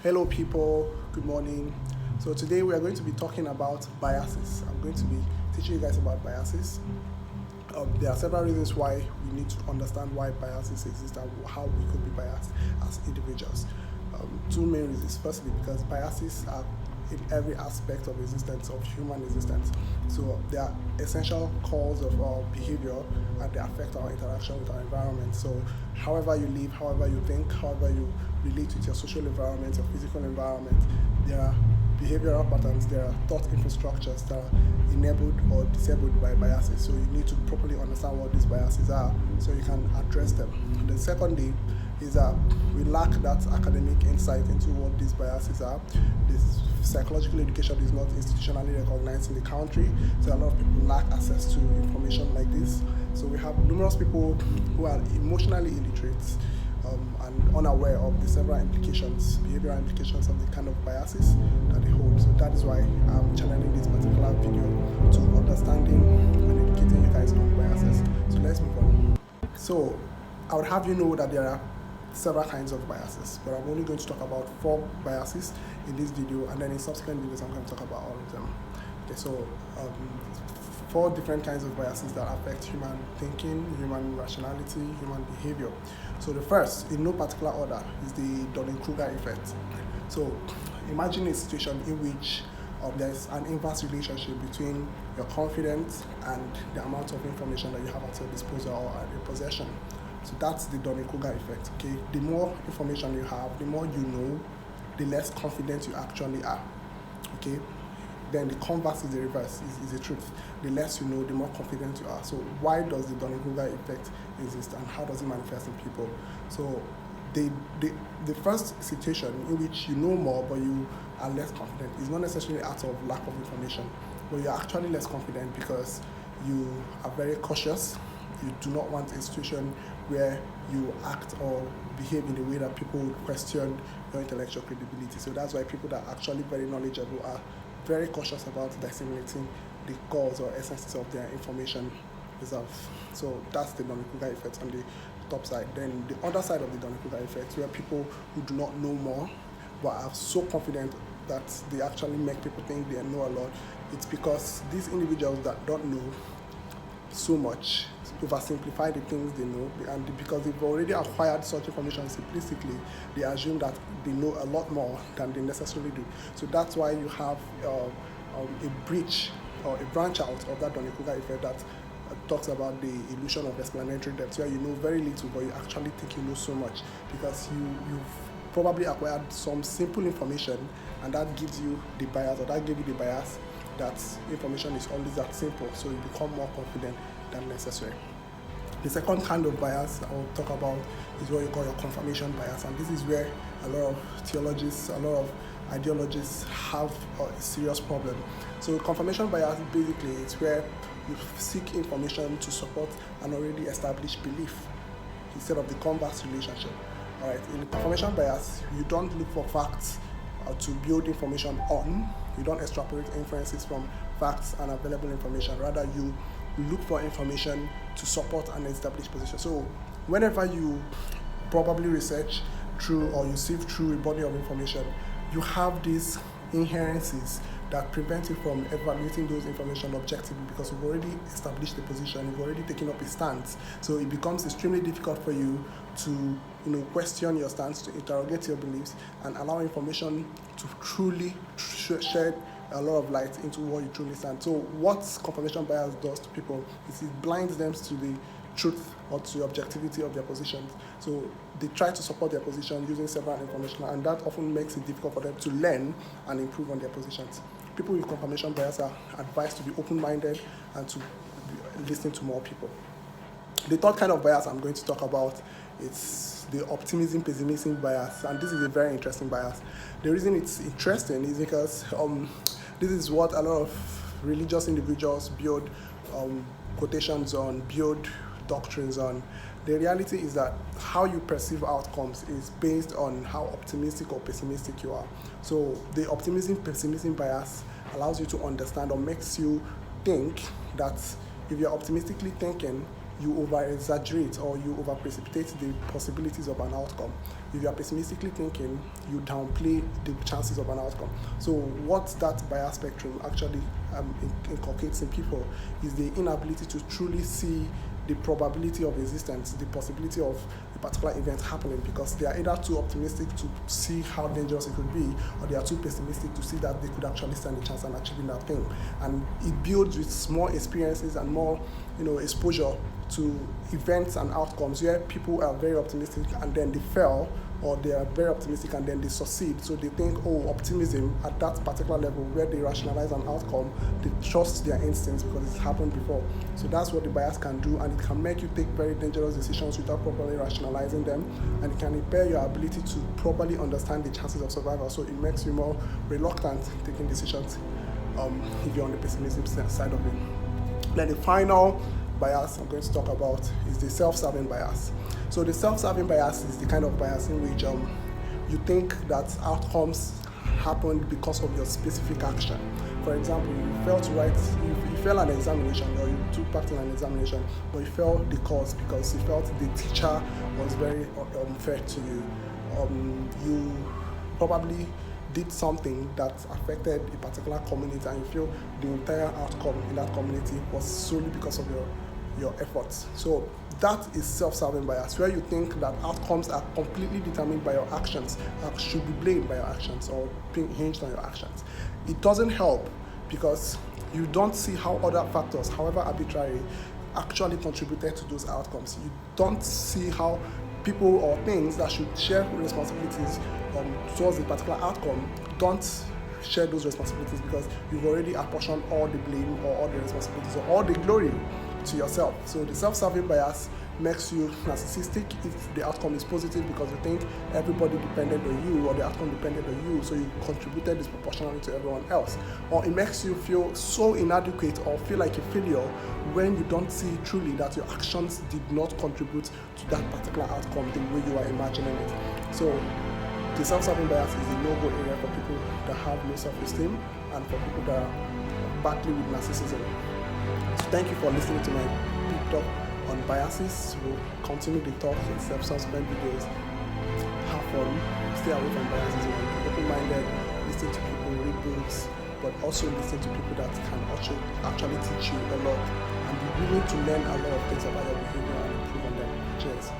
Hello people, good morning. So today we are going to be talking about biases. I'm going to be teaching you guys about biases. There are several reasons why we need to understand why biases exist and how we could be biased as individuals. Two main reasons. Firstly, because biases are in every aspect of existence, of human existence. So they are essential cause of our behavior and they affect our interaction with our environment. So however you live, however you think, however you relate with your social environment, your physical environment, there are behavioral patterns, there are thought infrastructures that are enabled or disabled by biases. So you need to properly understand what these biases are so you can address them. The secondly is that we lack that academic insight into what these biases are. This psychological education is not institutionally recognized in the country, so a lot of people lack access to information like this. So we have numerous people who are emotionally illiterate and unaware of the several implications, behavioral implications of the kind of biases that they hold. So that is why I'm channeling this particular video to understanding and educating you guys on biases. So let's move on. So I would have you know that there are several kinds of biases, but I'm only going to talk about 4 biases in this video, and then in subsequent videos I'm going to talk about all of them. Okay, so 4 different kinds of biases that affect human thinking, human rationality, human behavior. So the first, in no particular order, is the Dunning-Kruger effect. So imagine a situation in which there's an inverse relationship between your confidence and the amount of information that you have at your disposal or at your possession. So that's the Dunning-Kruger effect. Okay, the more information you have, the more you know, the less confident you actually are. Okay, then the converse is the reverse, is the truth. The less you know, the more confident you are. So why does the Dunning-Kruger effect exist and how does it manifest in people? So the first situation in which you know more but you are less confident is not necessarily out of lack of information, but you're actually less confident because you are very cautious. You do not want a situation where you act or behave in a way that people would question your intellectual credibility. So that's why people that are actually very knowledgeable are very cautious about disseminating the cause or essences of their information themselves. So that's the Dunning-Kruger effect on the top side. Then the other side of the Dunning-Kruger effect, where people who do not know more but are so confident that they actually make people think they know a lot. It's because these individuals that don't know so much oversimplify the things they know, and because they've already acquired such information simplistically, they assume that they know a lot more than they necessarily do. So that's why you have a breach or a branch out of that Dunning-Kruger effect that talks about the illusion of explanatory depth, where you know very little but you actually think you know so much because you've probably acquired some simple information, and that gives you the bias, or that gave you the bias that information is always that simple, so you become more confident than necessary. The second kind of bias I will talk about is what you call your confirmation bias, and this is where a lot of theologists, a lot of ideologists have a serious problem. So confirmation bias basically is where you seek information to support an already established belief instead of the converse relationship. All right, in the confirmation bias, you don't look for facts to build information on. You don't extrapolate inferences from facts and available information. Rather, you look for information to support an established position. So whenever you probably research through or you sift through a body of information, you have these inherencies that prevent you from evaluating those information objectively, because you've already established the position, you've already taken up a stance. So it becomes extremely difficult for you to question your stance, to interrogate your beliefs, and allow information to truly shed a lot of light into what you truly stand. So what confirmation bias does to people is it blinds them to the truth or to the objectivity of their positions. So they try to support their position using several information, and that often makes it difficult for them to learn and improve on their positions. People with confirmation bias are advised to be open-minded and to listen to more people. The third kind of bias I'm going to talk about is the optimism-pessimism bias, and this is a very interesting bias. The reason it's interesting is because this is what a lot of religious individuals build quotations on, build doctrines on. The reality is that how you perceive outcomes is based on how optimistic or pessimistic you are. So the optimism-pessimism bias allows you to understand or makes you think that if you're optimistically thinking, you over exaggerate or you over precipitate the possibilities of an outcome. If you are pessimistically thinking, you downplay the chances of an outcome. So what that bias spectrum actually inculcates in people is the inability to truly see the probability of existence, the possibility of a particular event happening, because they are either too optimistic to see how dangerous it could be, or they are too pessimistic to see that they could actually stand a chance in achieving that thing. And it builds with small experiences and more, exposure to events and outcomes where people are very optimistic and then they fail, or they are very optimistic and then they succeed. So they think, optimism at that particular level where they rationalize an outcome, they trust their instincts because it's happened before. So that's what the bias can do, and it can make you take very dangerous decisions without properly rationalizing them, and it can impair your ability to properly understand the chances of survival. So it makes you more reluctant taking decisions if you're on the pessimistic side of it. Then the final bias I'm going to talk about is the self-serving bias. So the self-serving bias is the kind of bias in which you think that outcomes happened because of your specific action. For example, you failed to write, you failed an examination, or you took part in an examination, but you failed the course because you felt the teacher was very unfair to you. You probably did something that affected a particular community, and you feel the entire outcome in that community was solely because of your efforts. So that is self-serving bias, where you think that outcomes are completely determined by your actions, should be blamed by your actions, or being hinged on your actions. It doesn't help because you don't see how other factors, however arbitrary, actually contributed to those outcomes. You don't see how people or things that should share responsibilities towards a particular outcome don't share those responsibilities, because you've already apportioned all the blame or all the responsibilities or all the glory to yourself. So the self-serving bias makes you narcissistic if the outcome is positive, because you think everybody depended on you, or the outcome depended on you, so you contributed disproportionately to everyone else. Or it makes you feel so inadequate or feel like a failure when you don't see truly that your actions did not contribute to that particular outcome the way you are imagining it. So the self-serving bias is a no-go area for people that have low self-esteem and for people that are battling with narcissism. So thank you for listening to my deep talk on biases. We'll continue the talk in subsequent videos. Have fun, stay away from biases, be open-minded, listen to people, read books, but also listen to people that can actually teach you a lot, and be willing to learn a lot of things about your behavior and improve on them. Cheers.